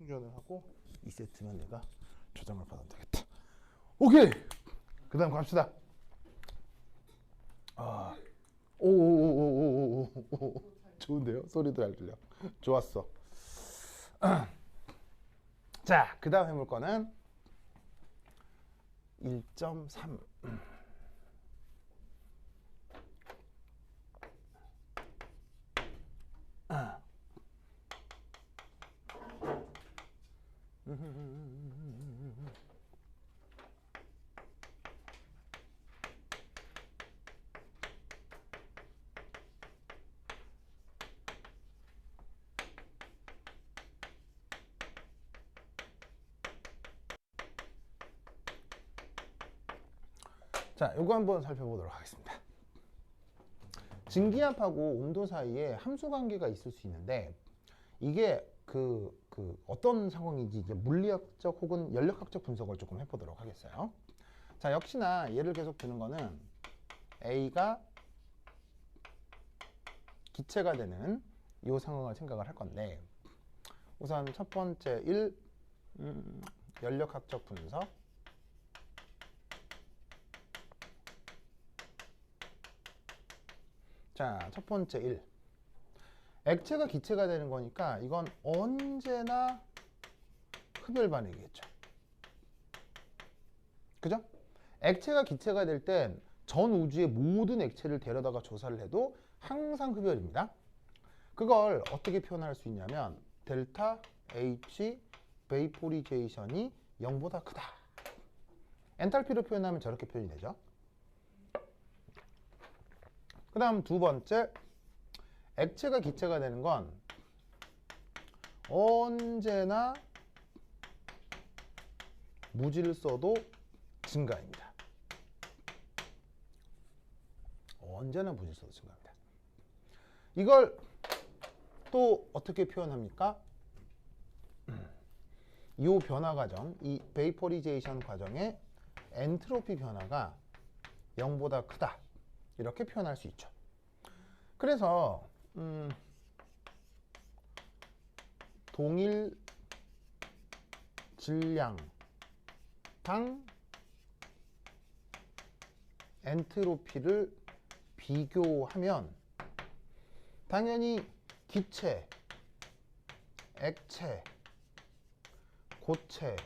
충전을 하고 2세트면 내가 저장을 받으면 되겠다. 오케이. 그 다음 갑시다. 아, 오오오오오오오 좋은데요? 소리도 잘 들려. 좋았어. 자, 그 다음 해볼 거는 1.3. 자, 요거 한번 살펴보도록 하겠습니다. 증기압하고 온도 사이에 함수 관계가 있을 수 있는데 이게 어떤 상황인지 이제 물리학적 혹은 연력학적 분석을 조금 해보도록 하겠어요. 자, 역시나 예를 계속 드는 거는 A가 기체가 되는 이 상황을 생각을 할 건데 우선 첫 번째 1 연력학적 분석. 자, 첫 번째 1 액체가 기체가 되는 거니까 이건 언제나 흡열 반응이겠죠. 그죠? 액체가 기체가 될 땐 전 우주의 모든 액체를 데려다가 조사를 해도 항상 흡열입니다. 그걸 어떻게 표현할 수 있냐면 델타 H 베이포리제이션이 0보다 크다. 엔탈피로 표현하면 저렇게 표현이 되죠. 그 다음 두 번째, 액체가 기체가 되는 건 언제나 무질서도 증가입니다. 언제나 무질서도 증가입니다. 이걸 또 어떻게 표현합니까? 이 변화 과정, 이 베이퍼리제이션 과정의 엔트로피 변화가 0보다 크다. 이렇게 표현할 수 있죠. 그래서 동일 질량당 엔트로피를 비교하면 당연히 기체, 액체, 고체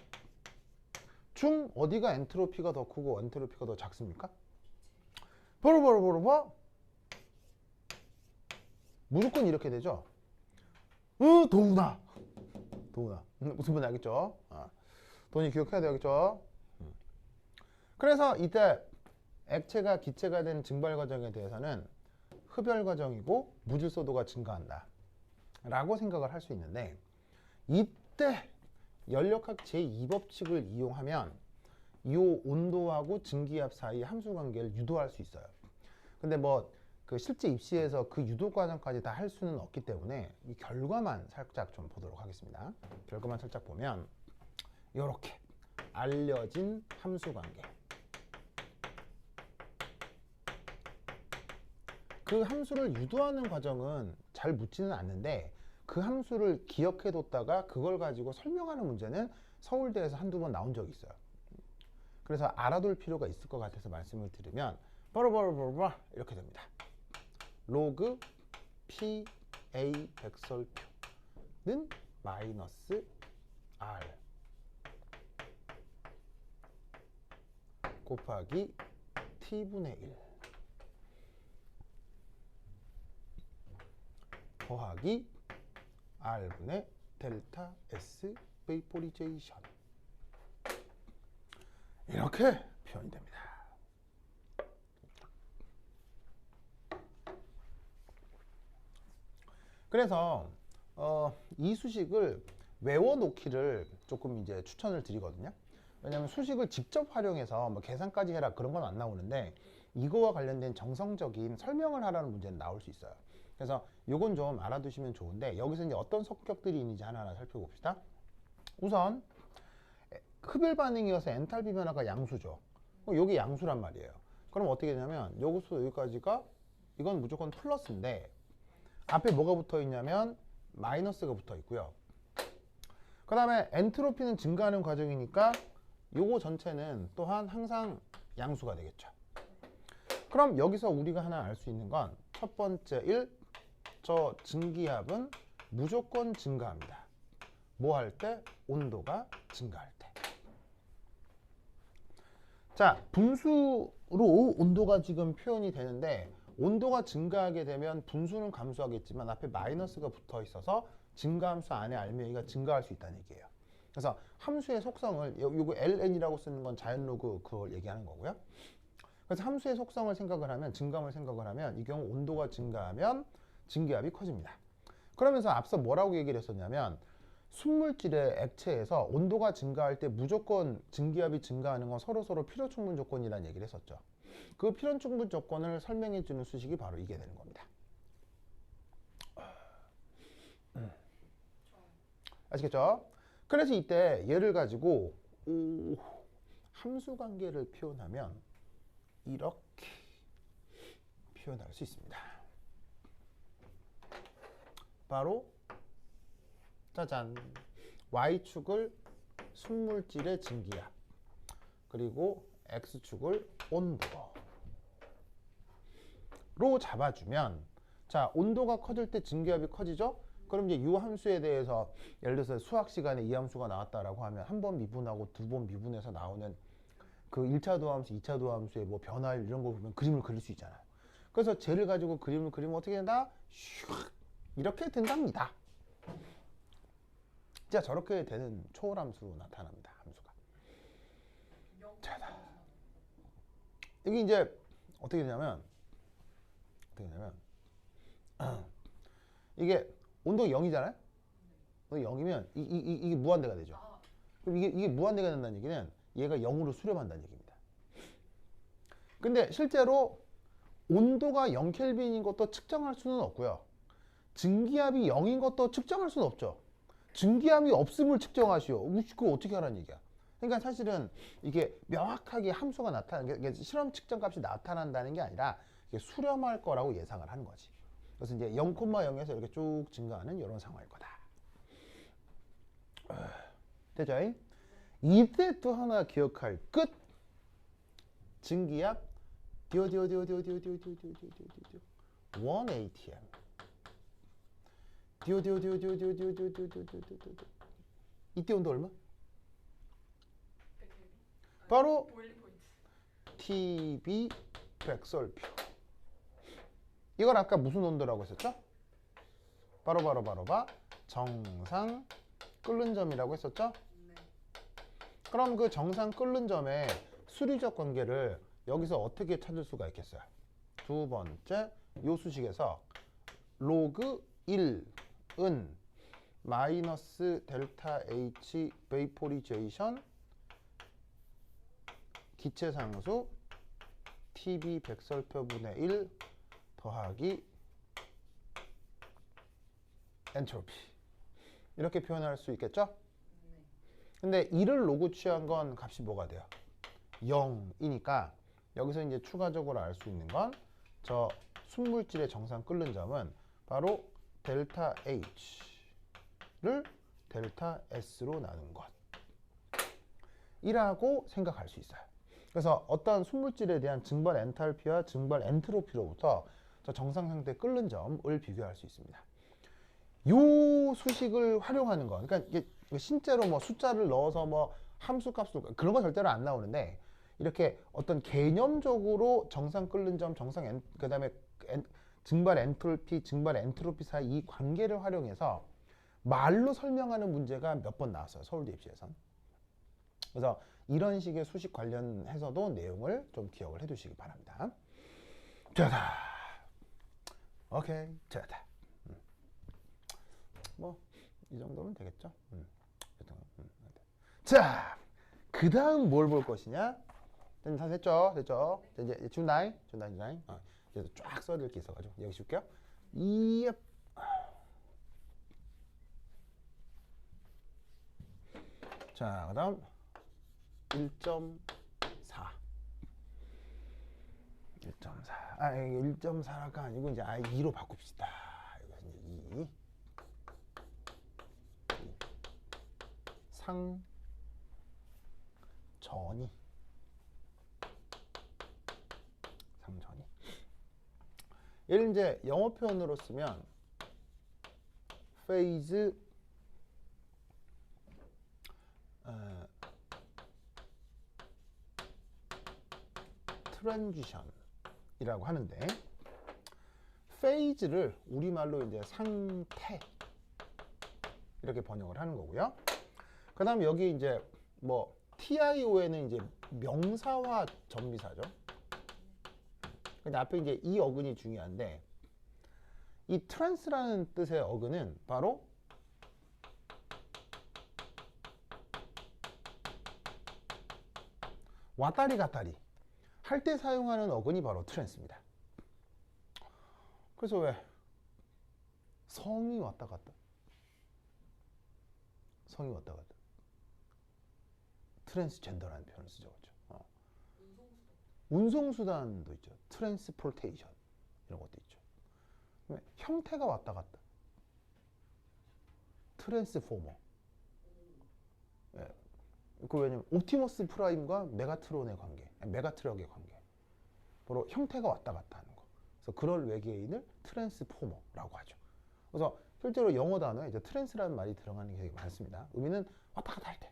중 어디가 엔트로피가 더 크고 엔트로피가 더 작습니까? 바로 무조건 이렇게 되죠. 도우나 무슨 말인지 알겠죠? 돈이 기억해야 되겠죠? 그래서 이때 액체가 기체가 된 증발 과정에 대해서는 흡열 과정이고 무질서도가 증가한다 라고 생각을 할 수 있는데 이때 연력학 제2법칙을 이용하면 이 온도하고 증기압 사이 함수 관계를 유도할 수 있어요. 근데 실제 입시에서 그 유도 과정까지 다 할 수는 없기 때문에 이 결과만 살짝 좀 보도록 하겠습니다. 결과만 살짝 보면 이렇게 알려진 함수 관계, 그 함수를 유도하는 과정은 잘 묻지는 않는데 그 함수를 기억해 뒀다가 그걸 가지고 설명하는 문제는 서울대에서 한두 번 나온 적이 있어요. 그래서 알아둘 필요가 있을 것 같아서 말씀을 드리면 바로 이렇게 됩니다. 로그 PA 백설표는 마이너스 R 곱하기 T분의 1 더하기 R분의 델타 S 베이포리제이션 이렇게 표현이 됩니다. 그래서 이 수식을 외워놓기를 조금 이제 추천을 드리거든요. 왜냐하면 수식을 직접 활용해서 계산까지 해라 그런 건 안 나오는데 이거와 관련된 정성적인 설명을 하라는 문제는 나올 수 있어요. 그래서 요건 좀 알아두시면 좋은데 여기서 이제 어떤 성격들이 있는지 하나하나 살펴봅시다. 우선 흡열 반응이어서 엔탈피 변화가 양수죠. 요게 양수란 말이에요. 그럼 어떻게 되냐면 여기서 여기까지가 이건 무조건 플러스인데 앞에 뭐가 붙어 있냐면 마이너스가 붙어 있고요. 그 다음에 엔트로피는 증가하는 과정이니까 요거 전체는 또한 항상 양수가 되겠죠. 그럼 여기서 우리가 하나 알 수 있는 건 첫 번째 1, 저 증기압은 무조건 증가합니다. 뭐 할 때? 온도가 증가할 때. 자, 분수로 온도가 지금 표현이 되는데 온도가 증가하게 되면 분수는 감소하겠지만 앞에 마이너스가 붙어 있어서 증가함수 안에 알맹이가 증가할 수 있다는 얘기예요. 그래서 함수의 속성을 요거 ln이라고 쓰는 건 자연 로그 그걸 얘기하는 거고요. 그래서 함수의 속성을 생각을 하면 증가함을 생각을 하면 이 경우 온도가 증가하면 증기압이 커집니다. 그러면서 앞서 뭐라고 얘기를 했었냐면 순물질의 액체에서 온도가 증가할 때 무조건 증기압이 증가하는 건 서로서로 필요충분 조건이라는 얘기를 했었죠. 그 필요충분 조건을 설명해 주는 수식이 바로 이게 되는 겁니다. 아시겠죠? 그래서 이때 얘를 가지고 함수 관계를 표현하면 이렇게 표현할 수 있습니다. 바로 짜잔, Y축을 순물질의 증기압, 그리고 X축을 온도로 잡아주면, 자, 온도가 커질 때 증기압이 커지죠? 그럼 이제 이 함수에 대해서 예를 들어서 수학 시간에 이 함수가 나왔다라고 하면 한 번 미분하고 두 번 미분해서 나오는 그 1차 도함수, 2차 도함수의 뭐 변화율 이런 거 보면 그림을 그릴 수 있잖아요. 그래서 쟤를 가지고 그림을 그리면 어떻게 된다? 슉 이렇게 된답니다. 자, 저렇게 되는 초월함수로 나타납니다. 함수가. 자, 여기 이제 어떻게 되냐면 이게 온도가 0이잖아요. 0이면 이게 무한대가 되죠. 그럼 이게 무한대가 된다는 얘기는 얘가 0으로 수렴한다는 얘기입니다. 근데 실제로 온도가 0켈빈인 것도 측정할 수는 없고요. 증기압이 0인 것도 측정할 수는 없죠. 증기압이 없음을 측정하시오. 그거 어떻게 하라는 얘기야. 그러니까 사실은 이게 명확하게 함수가 나타나는 게 실험 측정 값이 나타난다는 게 아니라 이게 수렴할 거라고 예상을 하는 거지. 그래서 이제 0,0에서 이렇게 쭉 증가하는 이런 상황일 거다. 되죠? 이때 또 하나 기억할 끝. 증기압 1atm. 이때 온도 얼마? 바로 TB 백설표. 이건 아까 무슨 온도라고 했었죠? 바로 정상 끓는 점이라고 했었죠? 그럼 그 정상 끓는 점의 수리적 관계를 여기서 어떻게 찾을 수가 있겠어요? 두 번째 요 수식에서 로그 1은 마이너스 델타 H 베이포리제이션 기체상수 TB 백설표분의 1 더하기 엔트로피 이렇게 표현할 수 있겠죠? 근데 1을 로그 취한 건 값이 뭐가 돼요? 0이니까 여기서 이제 추가적으로 알 수 있는 건 저 순물질의 정상 끓는 점은 바로 델타 H를 델타 S로 나눈 것 이라고 생각할 수 있어요. 그래서 어떤 순물질에 대한 증발 엔탈피와 증발 엔트로피로부터 저 정상 상태 끓는 점을 비교할 수 있습니다. 요 수식을 활용하는 거, 그러니까 이게 실제로 뭐 숫자를 넣어서 뭐 함수 값을 그런 거 절대로 안 나오는데 이렇게 어떤 개념적으로 정상 끓는 점, 그다음에 증발 엔톨피, 증발 엔트로피 사이 이 관계를 활용해서 말로 설명하는 문제가 몇 번 나왔어요. 서울대 입시에선. 그래서 이런 식의 수식 관련해서도 내용을 좀 기억을 해두시기 바랍니다. 됐다. 오케이, 됐다. 뭐 이 정도면 되겠죠. 자, 그 다음 뭘 볼 것이냐? 다 됐죠? 이제 준다잉. 이제 쫙 써드릴 게 있어가지고 여기 줄게요. 이앱. 자, 그다음 1.4. 1.4. 아, 1.4가 아니고 이제 2로 바꿉시다. 이거 이제 2. 상전이. 얘를 이제 영어 표현으로 쓰면 phase transition이라고 하는데, phase를 우리말로 이제 상태 이렇게 번역을 하는 거고요. 그 다음에 여기 이제 뭐 TIO에는 이제 명사와 전미사죠. 근데 앞에 이제 이 어근이 중요한데, 이 트랜스라는 뜻의 어근은 바로 왔다리 갔다리 할 때 사용하는 어근이 바로 트랜스입니다. 그래서 왜 성이 왔다 갔다, 성이 왔다 갔다, 트랜스젠더라는 표현을 쓰죠. 그렇죠? 운송수단도 있죠. 트랜스포테이션 이런 것도 있죠. 형태가 왔다 갔다, 트랜스포머. 예. 그 왜냐면 옵티머스 프라임과 메가트론의 관계, 메가트럭의 관계, 바로 형태가 왔다 갔다 하는 거. 그래서 그럴 외계인을 트랜스포머라고 하죠. 그래서 실제로 영어 단어에 이제 트랜스라는 말이 들어가는 게 되게 많습니다. 의미는 왔다 갔다 할 때.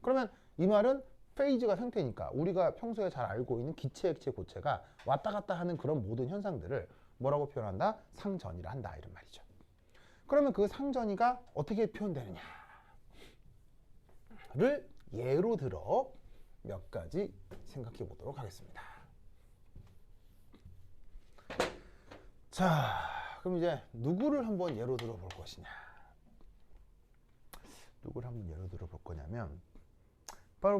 그러면 이 말은 페이즈가 상태니까 우리가 평소에 잘 알고 있는 기체, 액체, 고체가 왔다 갔다 하는 그런 모든 현상들을 뭐라고 표현한다? 상전이라 한다, 이런 말이죠. 그러면 그 상전이가 어떻게 표현되느냐를 예로 들어 몇 가지 생각해 보도록 하겠습니다. 자, 그럼 이제 누구를 한번 예로 들어 볼 것이냐? 누구를 한번 예로 들어 볼 거냐면 바로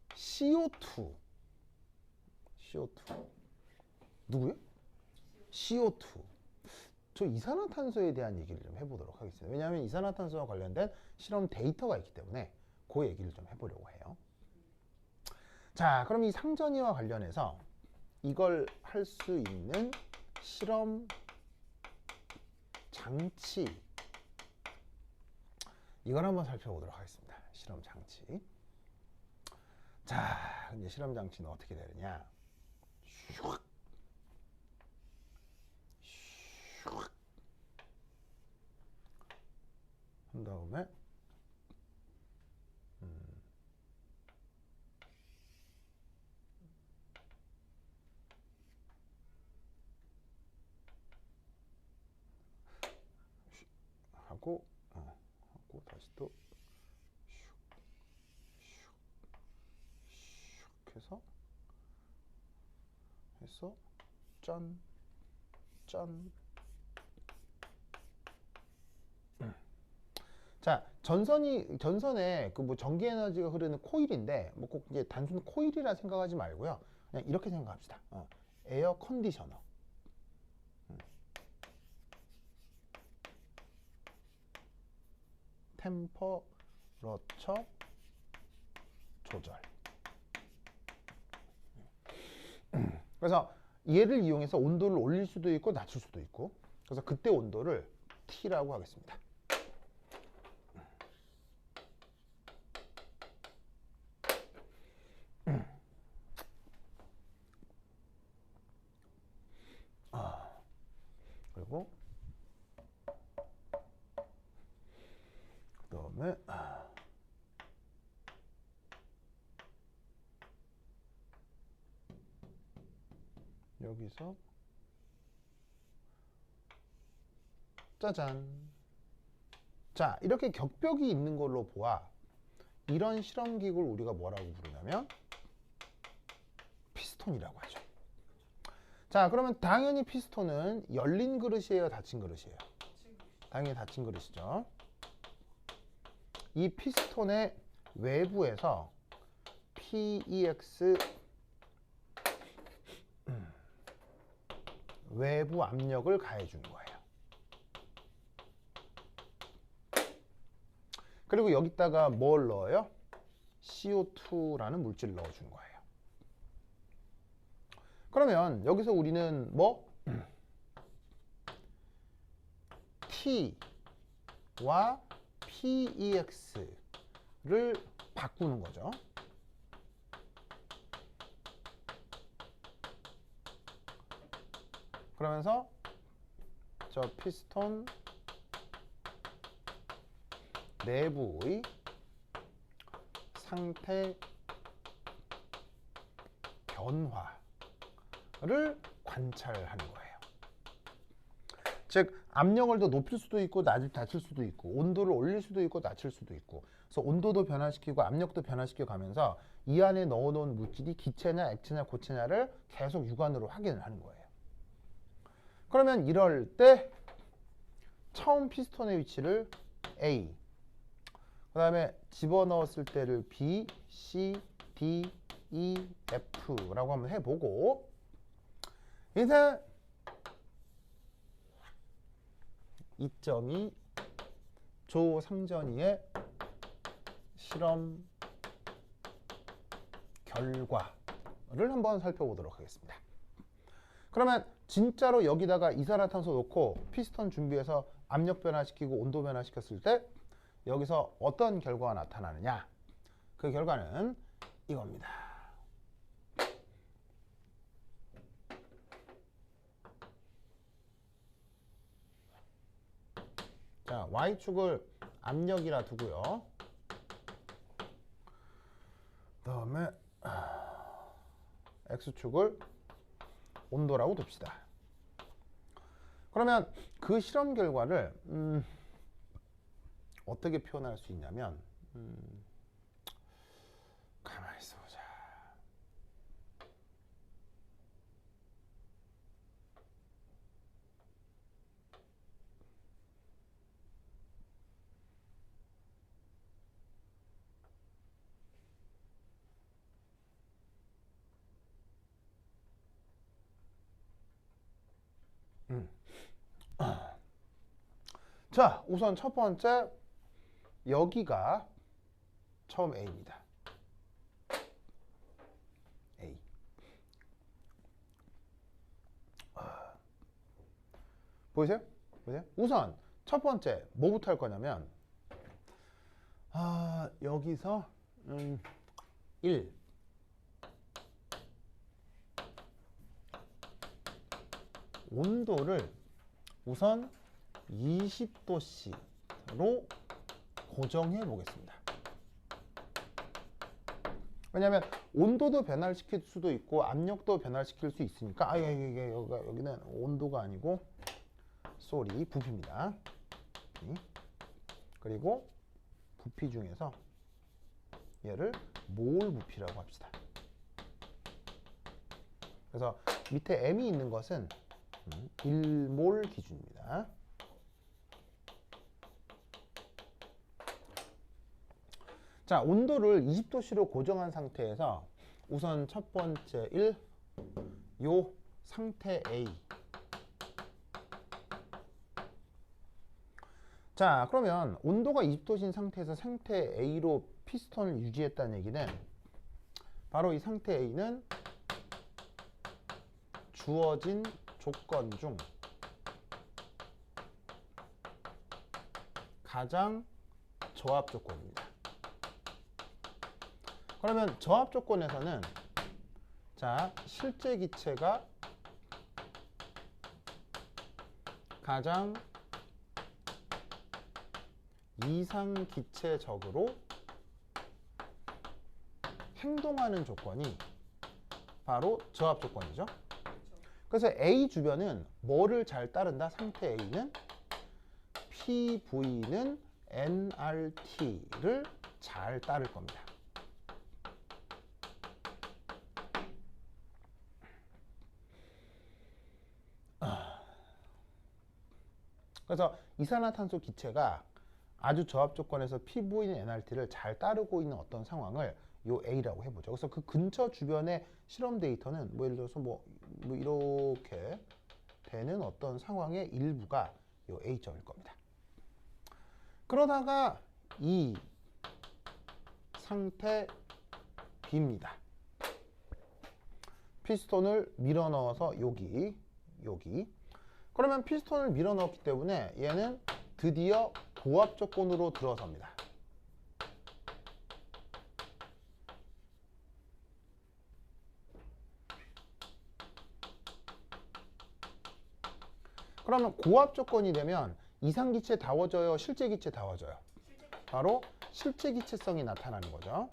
CO2. 누구요? CO2. 저 이산화탄소에 대한 얘기를 좀 해보도록 하겠습니다. 왜냐하면 이산화탄소와 관련된 실험 데이터가 있기 때문에 그 얘기를 좀 해보려고 해요. 자, 그럼 이 상전이와 관련해서 이걸 할 수 있는 실험 장치, 이걸 한번 살펴보도록 하겠습니다. 실험 장치. 자, 이제 실험 장치는 어떻게 되느냐? 한 다음에 하고 다시 또 슉 해서 짠. 자, 전선에 그 뭐 전기 에너지가 흐르는 코일인데 뭐 꼭 이제 단순 코일이라 생각하지 말고요. 그냥 이렇게 생각합시다. 에어 컨디셔너. 템퍼러처 조절. 그래서 얘를 이용해서 온도를 올릴 수도 있고 낮출 수도 있고, 그래서 그때 온도를 T라고 하겠습니다. 그리고 그 다음에 여기서 짜잔. 자, 이렇게 격벽이 있는 걸로 보아 이런 실험기구를 우리가 뭐라고 부르냐면 피스톤이라고 하죠. 자, 그러면 당연히 피스톤은 열린 그릇이에요, 닫힌 그릇이에요? 당연히 닫힌 그릇이죠. 이 피스톤의 외부에서 PEX 외부 압력을 가해주는 거예요. 그리고 여기다가 뭘 넣어요? CO2라는 물질을 넣어주는 거예요. 그러면 여기서 우리는 뭐 T PEX를 바꾸는 거죠. 그러면서 저 피스톤 내부의 상태 변화를 관찰하는 거예요. 즉 압력을 더 높일 수도 있고 낮출 수도 있고 온도를 올릴 수도 있고 낮출 수도 있고, 그래서 온도도 변화시키고 압력도 변화시켜 가면서 이 안에 넣어놓은 물질이 기체냐 액체냐 고체냐를 계속 육안으로 확인을 하는 거예요. 그러면 이럴 때 처음 피스톤의 위치를 A, 그 다음에 집어넣었을 때를 B, C, D, E, F라고 한번 해보고, 이제 이점이 조상전이의 실험 결과를 한번 살펴보도록 하겠습니다. 그러면 진짜로 여기다가 이산화탄소 넣고 피스톤 준비해서 압력 변화시키고 온도 변화시켰을 때 여기서 어떤 결과가 나타나느냐, 그 결과는 이겁니다. 자, Y축을 압력이라 두고요. 그 다음에 X축을 온도라고 둡시다. 그러면 그 실험 결과를 어떻게 표현할 수 있냐면, 가만히 있어보자. 자, 우선 첫 번째, 여기가 처음 A입니다. A. 보이세요? 보이세요? 우선 첫 번째 뭐부터 할 거냐면, 여기서 1, 온도를 우선 20도씨로 고정해 보겠습니다. 왜냐하면 온도도 변화를 시킬 수도 있고 압력도 변화를 시킬 수 있으니까, 여기는 온도가 아니고 부피입니다. 그리고 부피 중에서 얘를 몰 부피라고 합시다. 그래서 밑에 M이 있는 것은 1몰 기준입니다. 자, 온도를 20도씨로 고정한 상태에서 우선 첫 번째 1, 요 상태 A. 자, 그러면 온도가 20도신 상태에서 상태 A로 피스톤을 유지했다는 얘기는, 바로 이 상태 A는 주어진 조건 중 가장 저압 조건입니다. 그러면 저압 조건에서는, 자, 실제 기체가 가장 이상기체적으로 행동하는 조건이 바로 저압 조건이죠. 그래서 A 주변은 뭐를 잘 따른다? 상태 A는 PV는 nRT를 잘 따를 겁니다. 그래서 이산화탄소 기체가 아주 저압 조건에서 PV는 nRT를 잘 따르고 있는 어떤 상황을 요 A라고 해보죠. 그래서 그 근처 주변의 실험 데이터는 예를 들어서 뭐 이렇게 되는 어떤 상황의 일부가 요 A점일 겁니다. 그러다가 이 상태 B입니다. 피스톤을 밀어 넣어서 여기. 그러면 피스톤을 밀어 넣었기 때문에 얘는 드디어 고압 조건으로 들어섭니다. 그러면 고압 조건이 되면 이상기체 다워져요? 실제기체 다워져요? 바로 실제기체성이 나타나는 거죠.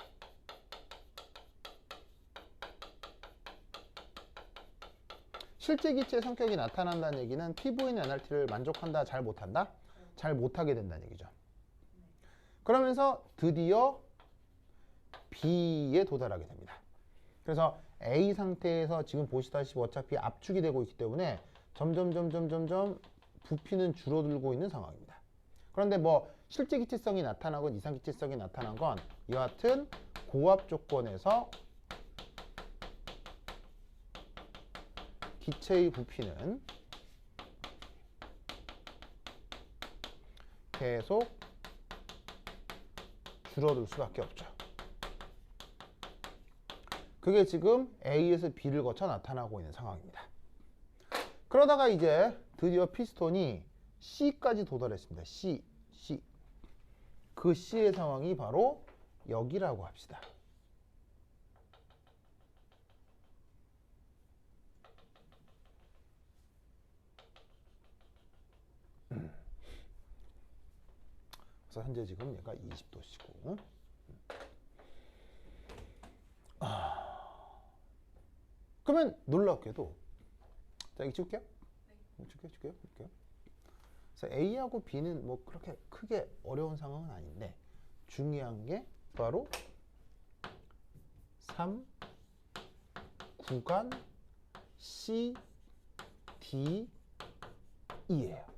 실제기체 성격이 나타난다는 얘기는 PV인 NRT를 만족한다, 잘 못한다? 잘 못하게 된다는 얘기죠. 그러면서 드디어 B에 도달하게 됩니다. 그래서 A 상태에서 지금 보시다시피 어차피 압축이 되고 있기 때문에 점점 부피는 줄어들고 있는 상황입니다. 그런데 뭐 실제 기체성이 나타나건 이상 기체성이 나타난 건 여하튼 고압 조건에서 기체의 부피는 계속 줄어들 수밖에 없죠. 그게 지금 A에서 B를 거쳐 나타나고 있는 상황입니다. 그러다가 이제 드디어 피스톤이 C까지 도달했습니다. C. 그 C의 상황이 바로 여기라고 합시다. 그래서 현재 지금 얘가 20도씨고 그러면 놀랍게도 자, 이거 찍을게요. 네. 찍을게요. 그래서 A하고 B는 뭐 그렇게 크게 어려운 상황은 아닌데 중요한 게 바로 3 구간 C, D, E예요.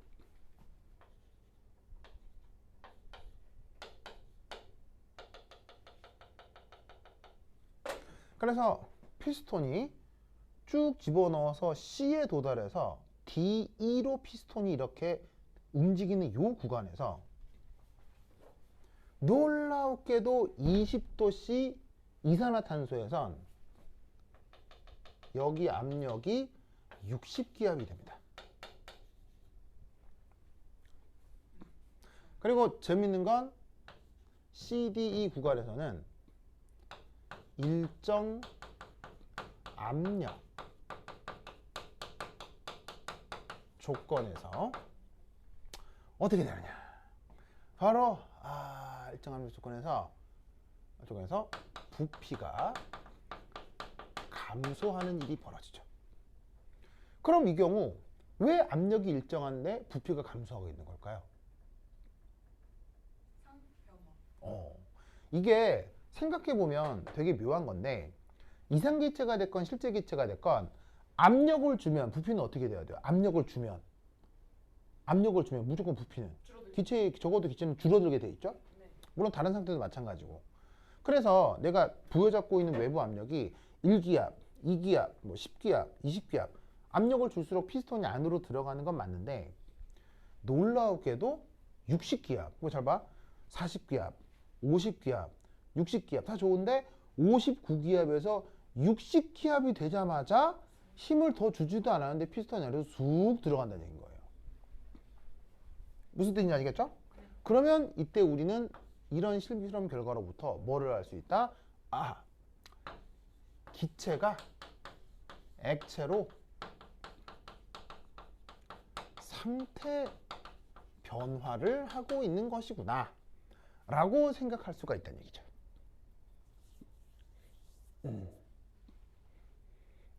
그래서 피스톤이 쭉 집어넣어서 C에 도달해서 DE로 피스톤이 이렇게 움직이는 이 구간에서 놀랍게도 20도씨 이산화탄소에선 여기 압력이 60기압이 됩니다. 그리고 재밌는 건 CDE 구간에서는 일정 압력 조건에서 어떻게 되느냐? 바로 일정 압력 조건에서 부피가 감소하는 일이 벌어지죠. 그럼 이 경우 왜 압력이 일정한데 부피가 감소하고 있는 걸까요? 이게 생각해보면 되게 묘한 건데 이상기체가 됐건 실제기체가 됐건 압력을 주면 부피는 어떻게 돼야 돼요? 압력을 주면 무조건 부피는 적어도 기체는 줄어들게 돼 있죠? 네. 물론 다른 상태도 마찬가지고. 그래서 내가 부여잡고 있는 외부 압력이 1기압, 2기압, 뭐 10기압, 20기압 압력을 줄수록 피스톤이 안으로 들어가는 건 맞는데 놀라우게도 60기압, 그거 잘 봐. 40기압, 50기압, 60기압 다 좋은데 59기압에서 60기압이 되자마자 힘을 더 주지도 않았는데 피스톤이 안으로 쑥 들어간다는 얘기인 거예요. 무슨 뜻인지 아시겠죠? 그러면 이때 우리는 이런 실험 결과로부터 뭐를 알 수 있다? 기체가 액체로 상태 변화를 하고 있는 것이구나 라고 생각할 수가 있다는 얘기죠.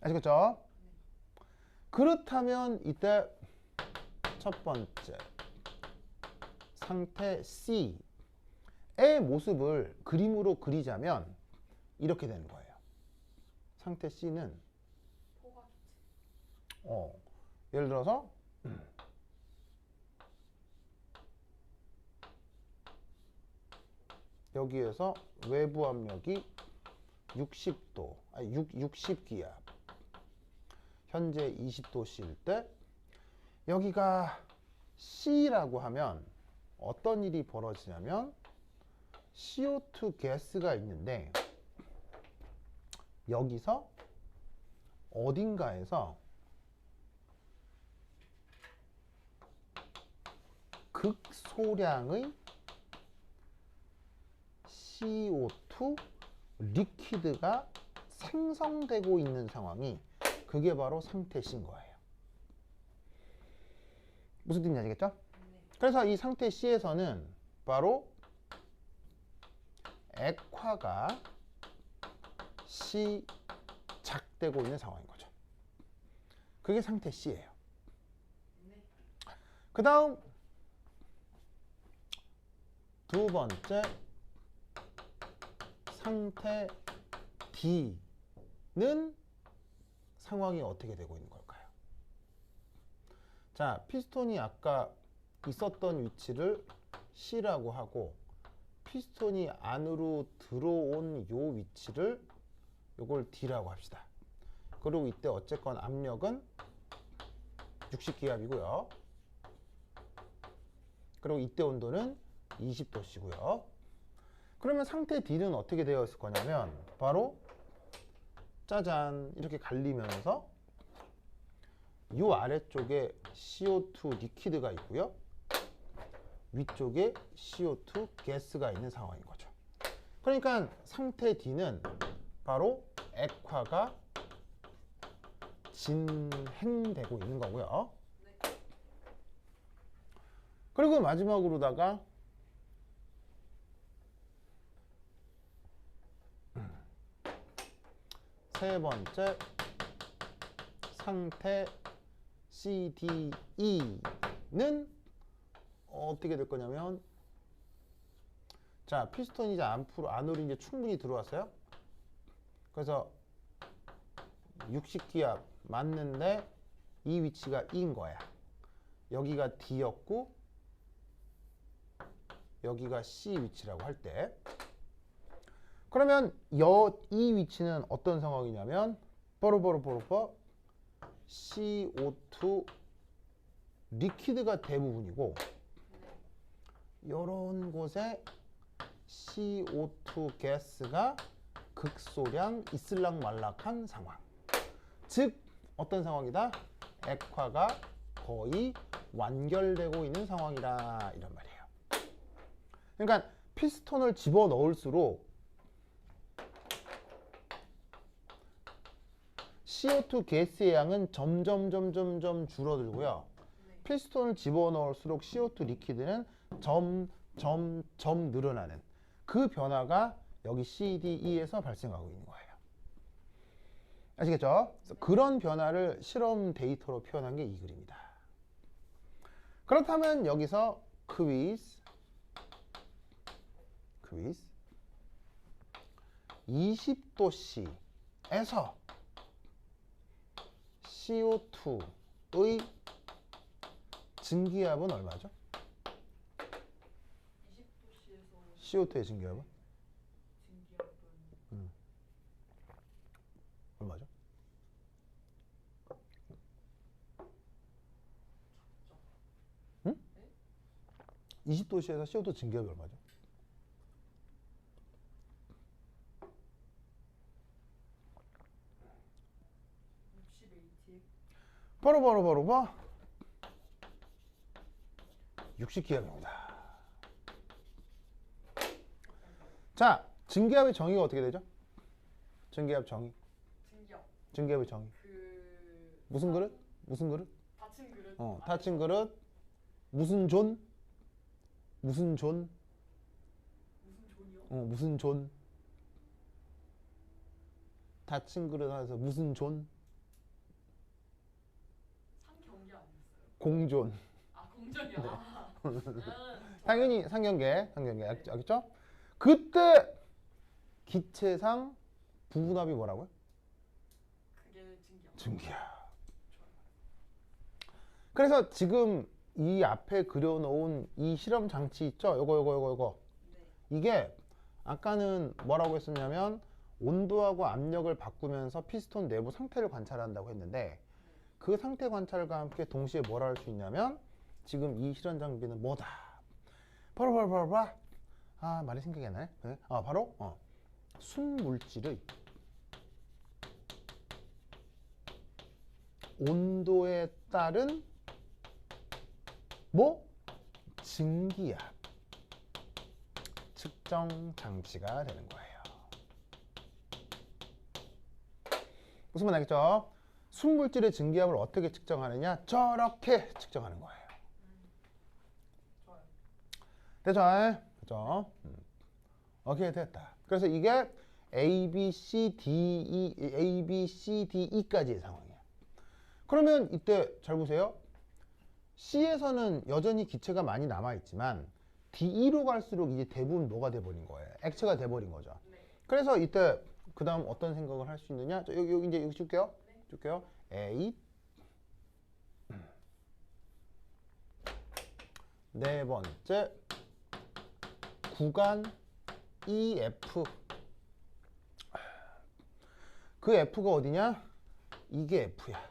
아시겠죠? 그렇다면 이때 첫 번째 상태 C의 모습을 그림으로 그리자면 이렇게 되는 거예요. 상태 C는 예를 들어서 여기에서 외부 압력이 60도, 60기압 현재 20도씨일 때 여기가 C라고 하면 어떤 일이 벌어지냐면 CO2 가스가 있는데 여기서 어딘가에서 그 극소량의 CO2 리퀴드가 생성되고 있는 상황이 그게 바로 상태 C인 거예요. 무슨 뜻인지 아시겠죠? 그래서 이 상태 C에서는 바로 액화가 시작되고 있는 상황인 거죠. 그게 상태 C예요. 그 다음 두 번째 상태 D는 상황이 어떻게 되고 있는 걸까요? 자, 피스톤이 아까 있었던 위치를 C라고 하고 피스톤이 안으로 들어온 요 위치를 요걸 D라고 합시다. 그리고 이때 어쨌건 압력은 60기압이고요. 그리고 이때 온도는 20도씨고요. 그러면 상태 D는 어떻게 되어 있을 거냐면 바로 짜잔 이렇게 갈리면서 이 아래쪽에 CO2 리퀴드가 있고요. 위쪽에 CO2 가스가 있는 상황인 거죠. 그러니까 상태 D는 바로 액화가 진행되고 있는 거고요. 그리고 마지막으로다가 세 번째 상태 CDE는 어떻게 될 거냐면 자, 피스톤이 이제 안으로 이제 충분히 들어왔어요. 그래서 60기압 맞는데 이 위치가 E인 거야. 여기가 D였고 여기가 C 위치라고 할 때 그러면 이 위치는 어떤 상황이냐면 뽀로뽀로뽀로뽀 CO2 리퀴드가 대부분이고 이런 곳에 CO2 가스가 극소량 있을락말락한 상황. 즉 어떤 상황이다? 액화가 거의 완결되고 있는 상황이다 이런 말이에요. 그러니까 피스톤을 집어넣을수록 CO2 가스의 양은 점점 줄어들고요. 피스톤을 집어넣을수록 CO2 리퀴드는 점 늘어나는 그 변화가 여기 CDE에서 발생하고 있는 거예요. 아시겠죠? 그래서 그런 변화를 실험 데이터로 표현한 게 이 글입니다. 그렇다면 여기서 퀴즈 20도씨에서 CO2의 증기압은 얼마죠? 20도씨에서 CO2의 증기압은? 증기압은 얼마죠? 응? 20도씨에서 CO2 증기압이 얼마죠? 바로 60기압입니다. 자, 증기압의 정의가 어떻게 되죠? 증기압 정의. 증기압의 정의. 무슨 그릇? 무슨 그릇? 닫힌 그릇. 닫힌 그릇. 무슨 존? 무슨 존? 무슨 존이요? 무슨 존? 닫힌 그릇 안에서 무슨 존? 상경계 아니었어요? 공존. 아 공전이요. 당연히 상경계 알겠죠? 그때 기체상 부분압이 뭐라고요? 그게 증기압. 증기압. 그래서 지금 이 앞에 그려놓은 이 실험 장치 있죠? 요거. 네. 이게 아까는 뭐라고 했었냐면 온도하고 압력을 바꾸면서 피스톤 내부 상태를 관찰한다고 했는데 그 상태 관찰과 함께 동시에 뭘 할 수 있냐면 지금 이 실험 장비는 뭐다? 바로 말이 생각이 안 나네. 바로 순물질의 온도에 따른 증기압 측정 장치가 되는 거예요. 무슨 말 알겠죠? 순물질의 증기압을 어떻게 측정하느냐? 저렇게 측정하는 거예요. 좋아요. 됐죠? 그죠? 오케이, 됐다. 그래서 이게 A, B, C, D, E까지의 상황이야. 그러면 이때 잘 보세요. C에서는 여전히 기체가 많이 남아있지만 DE로 갈수록 이제 대부분 뭐가 돼버린 거예요? 액체가 돼버린 거죠. 네. 그래서 이때 그 다음 어떤 생각을 할 수 있느냐? 여기 이제 여기 줄게요. 줄게요. A 네 번째 구간 EF. 그 F가 어디냐? 이게 F야.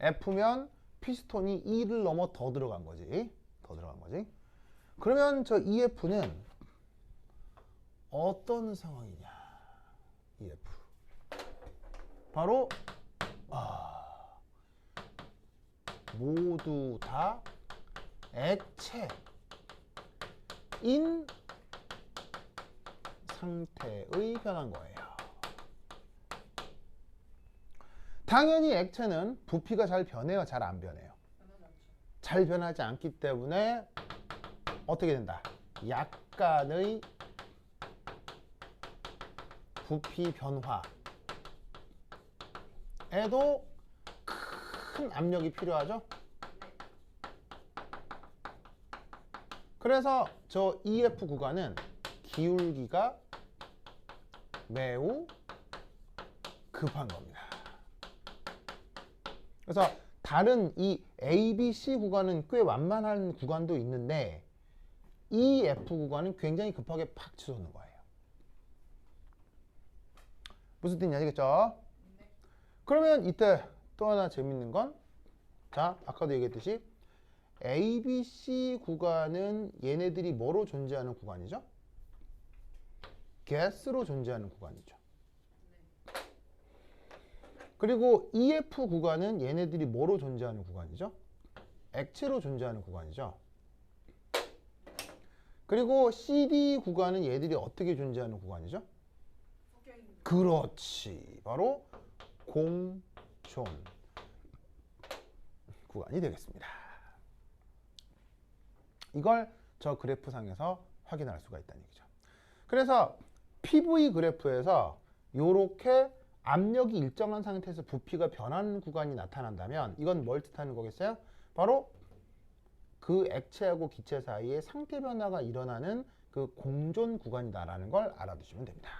F면 피스톤이 E를 넘어 더 들어간 거지. 더 들어간 거지. 그러면 저 EF는 어떤 상황이냐? EF. 바로 모두 다 액체인 상태의 변화인 거예요. 당연히 액체는 부피가 잘 변해요? 잘 안 변해요? 변하지 않죠. 잘 변하지 않기 때문에 어떻게 된다? 약간의 부피 변화에도 큰 압력이 필요하죠? 그래서 저 EF 구간은 기울기가 매우 급한 겁니다. 그래서 다른 이 ABC 구간은 꽤 완만한 구간도 있는데 EF 구간은 굉장히 급하게 팍 치솟는 거예요. 무슨 뜻인지 아시겠죠? 네. 그러면 이때 또 하나 재밌는 건, 자, 아까도 얘기했듯이 ABC 구간은 얘네들이 뭐로 존재하는 구간이죠? 가스로 존재하는 구간이죠. 그리고 EF 구간은 얘네들이 뭐로 존재하는 구간이죠? 액체로 존재하는 구간이죠. 그리고 CD 구간은 얘들이 어떻게 존재하는 구간이죠? 섞여 있는. 그렇지. 바로 공존 구간이 되겠습니다. 이걸 저 그래프상에서 확인할 수가 있다는 얘기죠. 그래서 PV 그래프에서 이렇게 압력이 일정한 상태에서 부피가 변하는 구간이 나타난다면 이건 뭘 뜻하는 거겠어요? 바로 그 액체하고 기체 사이에 상태 변화가 일어나는 그 공존 구간이다라는 걸 알아두시면 됩니다.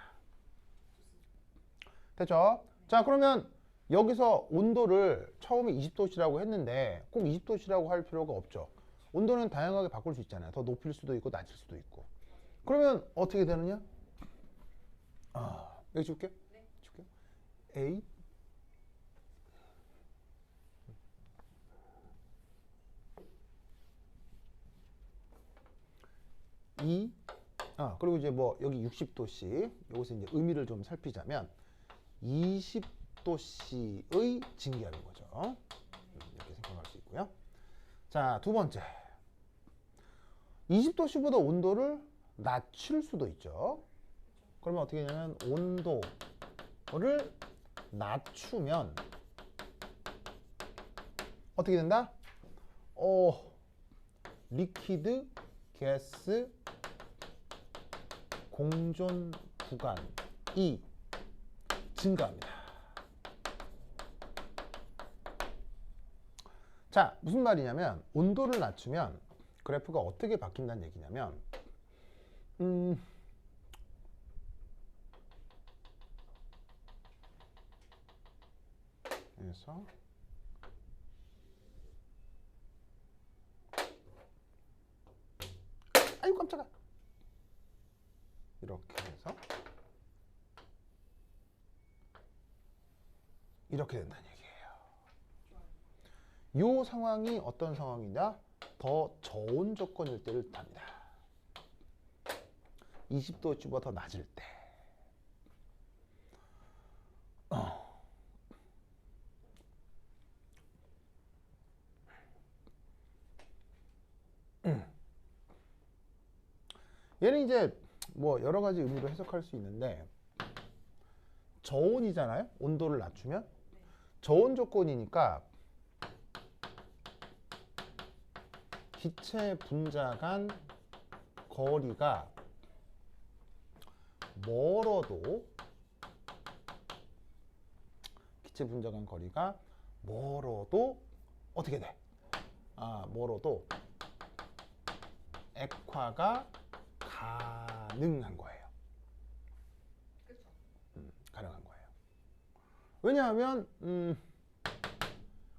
됐죠? 자, 그러면 여기서 온도를 처음에 20도씨라고 했는데 꼭 20도씨라고 할 필요가 없죠. 온도는 다양하게 바꿀 수 있잖아요. 더 높일 수도 있고 낮출 수도 있고. 그러면 어떻게 되느냐? 여기 줄게요. 네. 줄게요. A E 그리고 이제 뭐 여기 60도씨 여기서 이제 의미를 좀 살피자면 20도씨의 증기압인 거죠. 이렇게 생각할 수 있고요. 자, 두 번째 20도씨보다 온도를 낮출 수도 있죠. 그러면 어떻게 되냐면 온도를 낮추면 어떻게 된다? 리퀴드 가스 공존 구간이 증가합니다. 자, 무슨 말이냐면 온도를 낮추면 그래프가 어떻게 바뀐다는 얘기냐면 그래서 아이고 깜짝아 이렇게 해서 이렇게 된다는 얘기예요. 이 상황이 어떤 상황이냐? 더 저온 조건일 때를 뜻합니다. 20도씨보다 더 낮을 때. 얘는 이제 뭐 여러 가지 의미로 해석할 수 있는데 저온이잖아요. 온도를 낮추면 저온 조건이니까 기체 분자 간 거리가 멀어도 기체 분자 간 거리가 멀어도 어떻게 돼? 멀어도 액화가 가능한 거예요. 그쵸. 가능한 거예요. 왜냐하면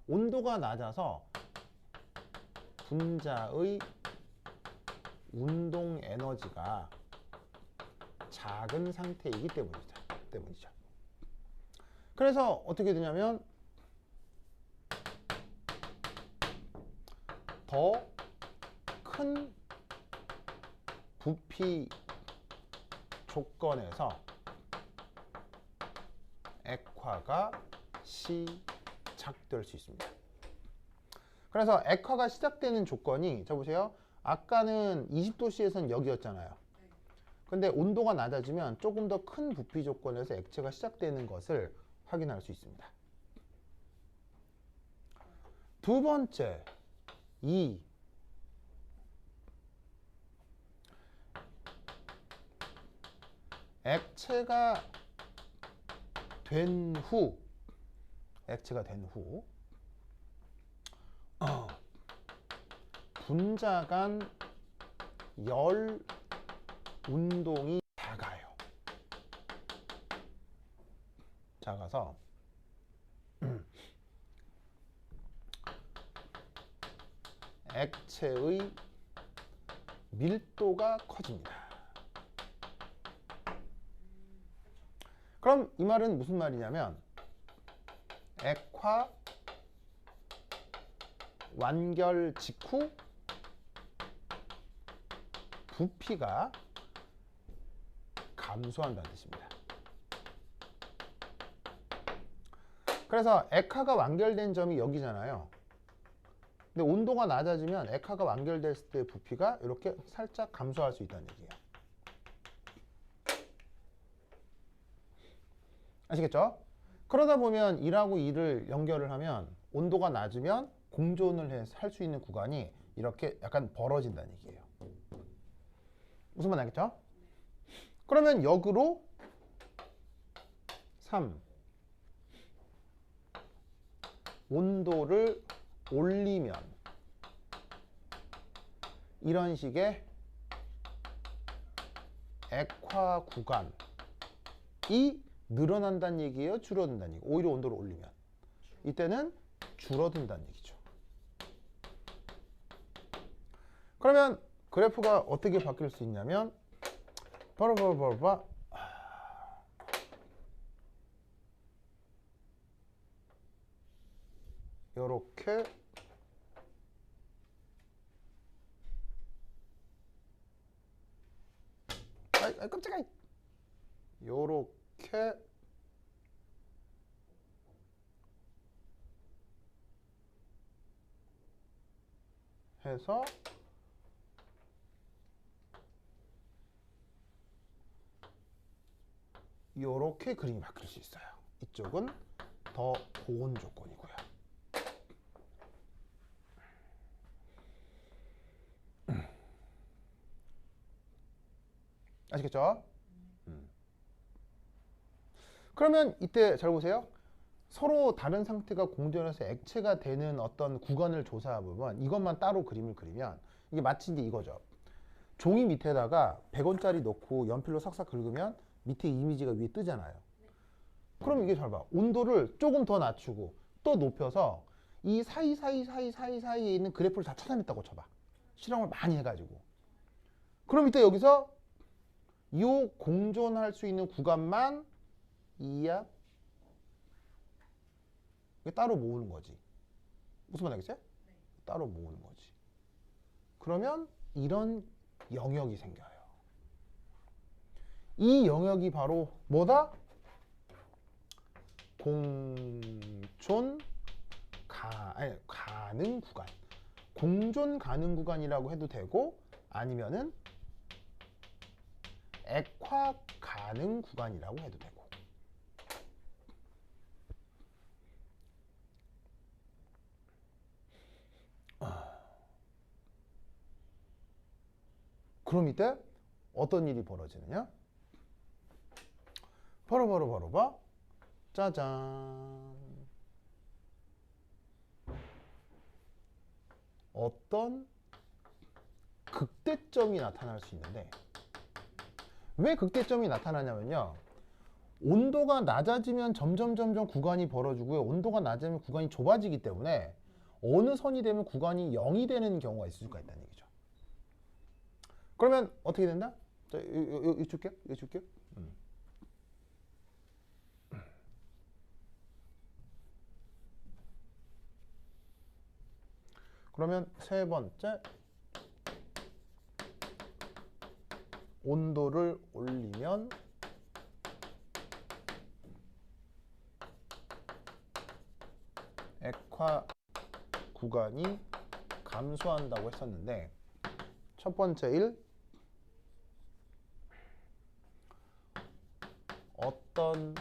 온도가 낮아서 분자의 운동 에너지가 작은 상태이기 때문이죠. 그래서 어떻게 되냐면 더 큰 부피 조건에서 액화가 시작될 수 있습니다. 그래서 액화가 시작되는 조건이 자 보세요. 아까는 20도씨에서는 여기였잖아요. 근데 온도가 낮아지면 조금 더 큰 부피 조건에서 액체가 시작되는 것을 확인할 수 있습니다. 두 번째, 액체가 된 후 분자 간 열 운동이 작아서 액체의 밀도가 커집니다. 그럼 이 말은 무슨 말이냐면 액화 완결 직후 부피가 감소한다는 뜻입니다. 그래서 액화가 완결된 점이 여기잖아요. 근데 온도가 낮아지면 액화가 완결됐을 때 부피가 이렇게 살짝 감소할 수 있다는 얘기예요. 아시겠죠? 그러다 보면 1하고 2를 연결을 하면 온도가 낮으면 공존을 할 수 있는 구간이 이렇게 약간 벌어진다는 얘기예요. 무슨 말 알겠죠? 그러면 역으로 3. 온도를 올리면 이런 식의 액화 구간이 늘어난다는 얘기예요? 줄어든다는 얘기예요? 오히려 온도를 올리면 이때는 줄어든다는 얘기죠. 그러면 그래프가 어떻게 바뀔 수 있냐면 바로 요렇게 아이 깜짝이야. 요렇게 해서 요렇게 그림이 바뀔 수 있어요. 이쪽은 더 고온 조건이고요. 아시겠죠? 그러면 이때 잘 보세요. 서로 다른 상태가 공존해서 액체가 되는 어떤 구간을 조사해보면 이것만 따로 그림을 그리면 이게 마치 이제 이거죠. 종이 밑에다가 100원짜리 넣고 연필로 싹싹 긁으면 밑에 이미지가 위에 뜨잖아요. 그럼 이게 잘 봐. 온도를 조금 더 낮추고 또 높여서 이 사이사이에 있는 그래프를 다 찾아냈다고 쳐봐. 실험을 많이 해가지고. 그럼 이때 여기서 이 공존할 수 있는 구간만 이야 따로 모으는 거지. 무슨 말 알겠어요? 따로 모으는 거지. 그러면 이런 영역이 생겨요. 이 영역이 바로 뭐다? 공존 가능 구간. 공존 가능 구간이라고 해도 되고 아니면은 액화 가능 구간이라고 해도 되고. 그럼 이때 어떤 일이 벌어지느냐? 바로 봐. 짜잔. 어떤 극대점이 나타날 수 있는데, 왜 극대점이 나타나냐면요, 온도가 낮아지면 점점 구간이 벌어지고요, 온도가 낮으면 구간이 좁아지기 때문에 어느 선이 되면 구간이 0이 되는 경우가 있을 수가 있다는 얘기죠. 그러면 어떻게 된다? 자, 이거 줄게요. 이거 줄게요. 그러면 세 번째, 온도를 올리면 액화 구간이 감소한다고 했었는데, 첫 번째 일, 어떤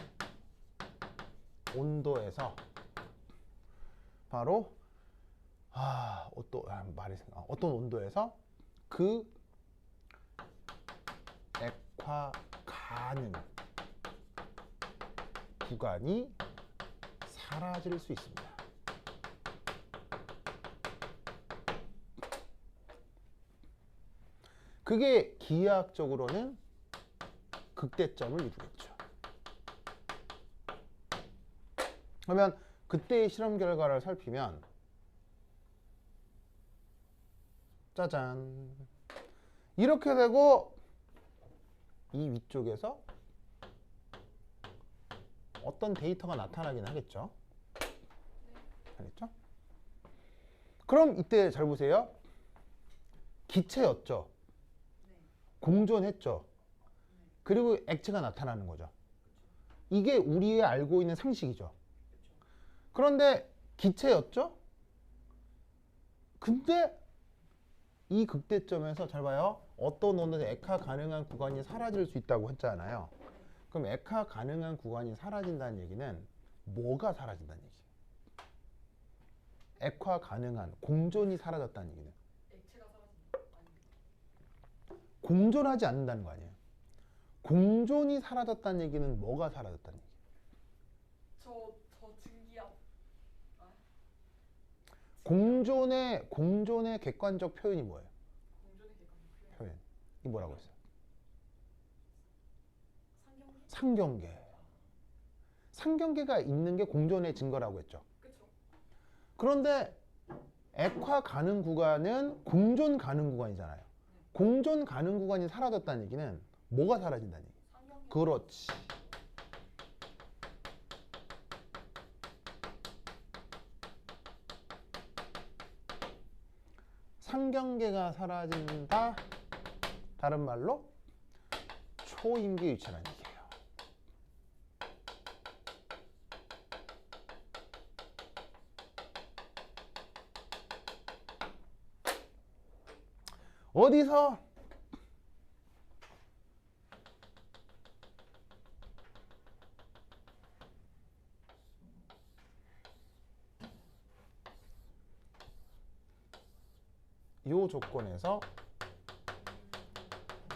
온도에서 바로 어떤 온도에서 그 액화 가능 구간이 사라질 수 있습니다. 그게 기하학적으로는 극대점을 이루겠죠. 그러면 그때의 실험 결과를 살피면, 짜잔, 이렇게 되고 이 위쪽에서 어떤 데이터가 나타나긴 하겠죠. 알겠죠? 그럼 이때 잘 보세요. 기체였죠. 공존했죠. 그리고 액체가 나타나는 거죠. 이게 우리의 알고 있는 상식이죠. 그런데 기체였죠. 근데 이 극대점에서 잘 봐요. 어떤 온도에서 액화 가능한 구간이 사라질 수 있다고 했잖아요. 그럼 액화 가능한 구간이 사라진다는 얘기는 뭐가 사라진다는 얘기예요? 액화 가능한 공존이 사라졌다는 얘기는 액체가 사라진다. 아니, 공존하지 않는다는 거 아니에요. 공존이 사라졌다는 얘기는 뭐가 사라졌다는 얘기예요? 저 증기압. 아, 공존의 객관적 표현이 뭐예요? 공존의 객관적 표현. 표현. 이 뭐라고 했어요? 상경계? 상경계. 상경계가 있는 게 공존의 증거라고 했죠. 그쵸? 그런데 액화 가능 구간은 공존 가능 구간이잖아요. 공존 가능 구간이 사라졌다는 얘기는 뭐가 사라진다는 얘기예요? 상경계. 그렇지. 상경계가 사라진다. 다른 말로 초임계 유체라는 얘기예요. 어디서? 이 조건에서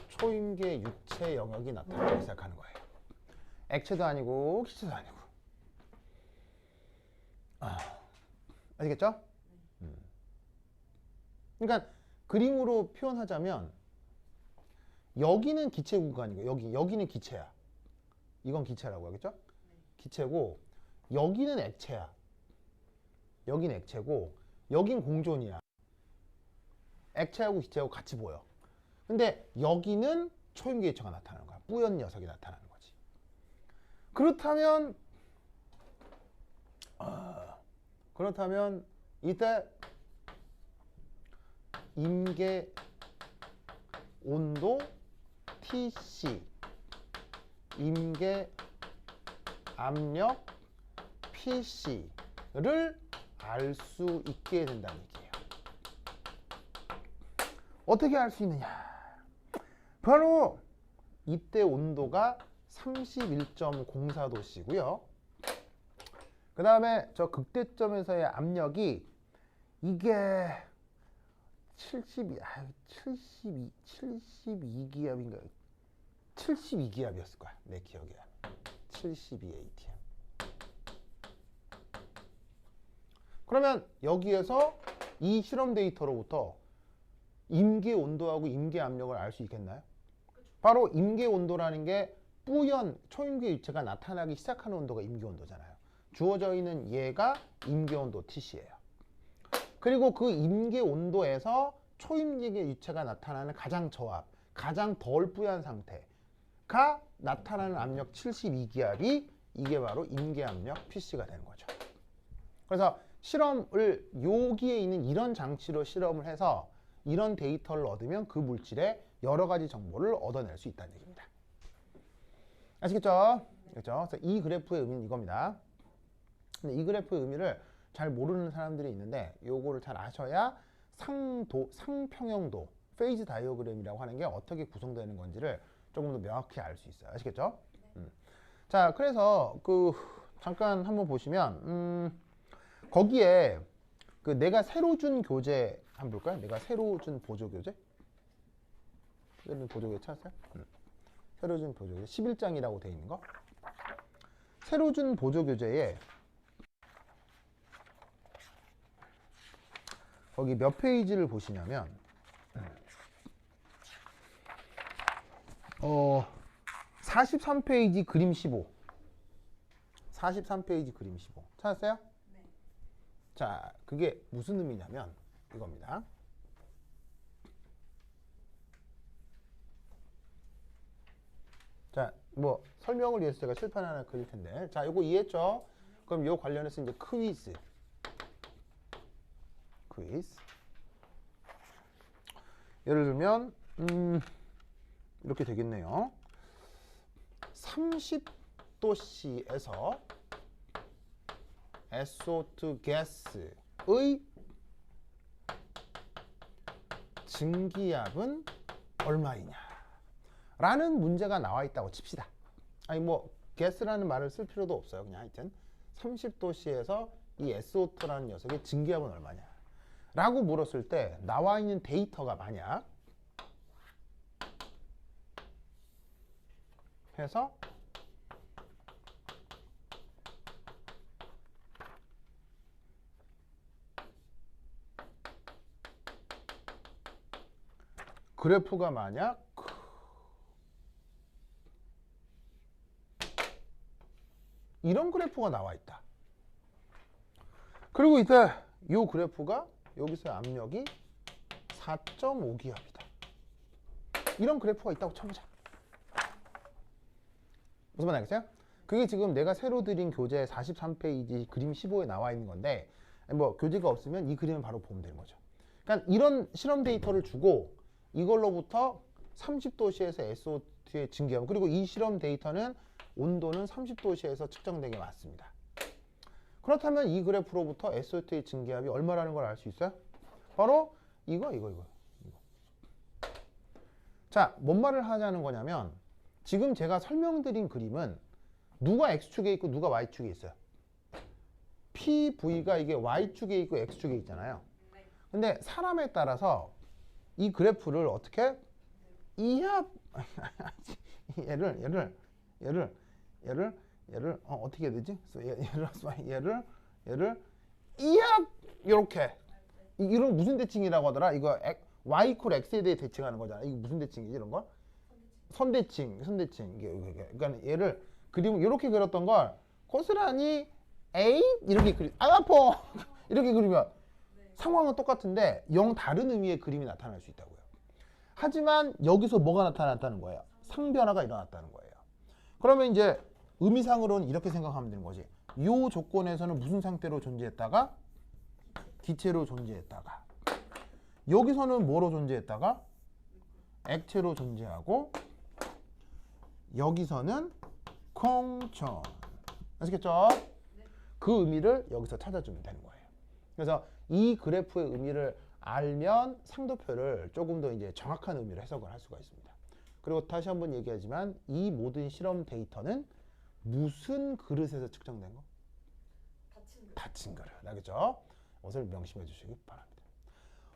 초임계 유체 영역이 나타나기 시작하는 거예요. 액체도 아니고 기체도 아니고. 아시겠죠? 그러니까 그림으로 표현하자면, 여기는 기체 구간이고 여기는 기체야. 이건 기체라고 하겠죠? 기체고, 여기는 액체야. 여기는 액체고, 여긴 공존이야. 액체하고 기체하고 같이 보여. 근데 여기는 초임계 유체가 나타나는 거야. 뿌연 녀석이 나타나는 거지. 그렇다면 이때 임계 온도 Tc, 임계 압력 PC를 알 수 있게 된다는 얘기예요. 어떻게 알 수 있느냐? 바로 이때 온도가 31.04도씨고요. 그 다음에 저 극대점에서의 압력이 이게 72기압인가요? 72기압이었을 거야. 내 기억에. 72 atm. 그러면 여기에서 이 실험 데이터로부터 임계 온도하고 임계 압력을 알 수 있겠나요? 바로 임계 온도라는 게 뿌연 초임계 유체가 나타나기 시작하는 온도가 임계 온도잖아요. 주어져 있는 얘가 임계 온도 Tc예요. 그리고 그 임계 온도에서 초임계 유체가 나타나는 가장 저압, 가장 덜 뿌연 상태가 나타나는 압력 72기압이 이게 바로 임계 압력 PC가 되는 거죠. 그래서 실험을 여기에 있는 이런 장치로 실험을 해서 이런 데이터를 얻으면 그 물질의 여러 가지 정보를 얻어낼 수 있다는 얘기입니다. 아시겠죠? 그렇죠? 그래서 이 그래프의 의미는 이겁니다. 근데 이 그래프의 의미를 잘 모르는 사람들이 있는데 요거를 잘 아셔야 상평형도 페이즈 다이어그램이라고 하는 게 어떻게 구성되는 건지를 조금 더 명확히 알 수 있어요. 아시겠죠? 자, 그래서 잠깐 한번 보시면 거기에 내가 새로 준 교재 한번 볼까요? 내가 새로 준 보조 교재? 새로 준 보조 교재 찾았어요? 새로 준 보조 교재 11장이라고 돼 있는 거. 새로 준 보조 교재에 거기 몇 페이지를 보시냐면 43페이지 그림 15. 43페이지 그림 15. 찾았어요? 네. 자, 그게 무슨 의미냐면 이겁니다. 자, 뭐 설명을 위해서 제가 칠판 하나 그릴 텐데, 자, 요거 이해했죠? 그럼 요 관련해서 이제 퀴즈. 예를 들면 이렇게 되겠네요. 30도씨에서 SO2 가스의 증기압은 얼마이냐 라는 문제가 나와 있다고 칩시다. 아니 뭐 가스라는 말을 쓸 필요도 없어요. 그냥 하여튼 30도씨에서 이 SO2라는 녀석의 증기압은 얼마냐 라고 물었을 때 나와 있는 데이터가 만약 해서 그래프가 만약 이런 그래프가 나와 있다. 그리고 이때 이 그래프가 여기서 압력이 4.5기압이다. 이런 그래프가 있다고 쳐보자. 무슨 말 알겠어요? 그게 지금 내가 새로 드린 교재 43페이지 그림 15에 나와 있는 건데, 뭐 교재가 없으면 이 그림을 바로 보면 되는 거죠. 그러니까 이런 실험 데이터를 주고 이걸로부터 30도씨에서 SO2의 증기압, 그리고 이 실험 데이터는 온도는 30도씨에서 측정되게 맞습니다. 그렇다면 이 그래프로부터 SO2의 증기압이 얼마라는 걸 알 수 있어요? 바로 이거. 자, 뭔 말을 하자는 거냐면 지금 제가 설명드린 그림은 누가 X축에 있고 누가 Y축에 있어요? PV가 이게 Y축에 있고 X축에 있잖아요. 근데 사람에 따라서 이 그래프를 어떻게 이합 얘를 어떻게 해야 되지? 얘를 이합 이렇게 이런 무슨 대칭이라고 하더라? 이거 y 이퀄 x에 대해 대칭하는 거잖아. 이거 무슨 대칭이지 이런 거? 선대칭. 이게 그러니까 얘를 그림을 이렇게 그렸던 걸 고스란히 a 이렇게 아파 이렇게 그리면 상황은 똑같은데 영 다른 의미의 그림이 나타날 수 있다고요. 하지만 여기서 뭐가 나타났다는 거예요? 상변화가 일어났다는 거예요. 그러면 이제 의미상으로는 이렇게 생각하면 되는 거지. 이 조건에서는 무슨 상태로 존재했다가 기체로 존재했다가 여기서는 뭐로 존재했다가 액체로 존재하고 여기서는 공천. 아시겠죠? 그 의미를 여기서 찾아주면 되는 거예요. 그래서 이 그래프의 의미를 알면 상도표를 조금 더 이제 정확한 의미로 해석을 할 수가 있습니다. 그리고 다시 한번 얘기하지만 이 모든 실험 데이터는 무슨 그릇에서 측정된 거? 닫힌 그. 닫힌 그릇. 알겠죠? 이것을 명심해 주시기 바랍니다.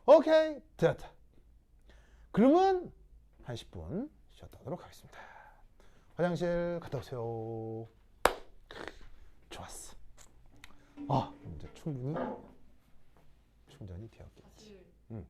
오케이, 됐다. 그러면 한 10분 쉬었다 하도록 하겠습니다. 화장실 갔다 오세요. 좋았어. 이제 충분히 충전이 되었겠지. 사실 응.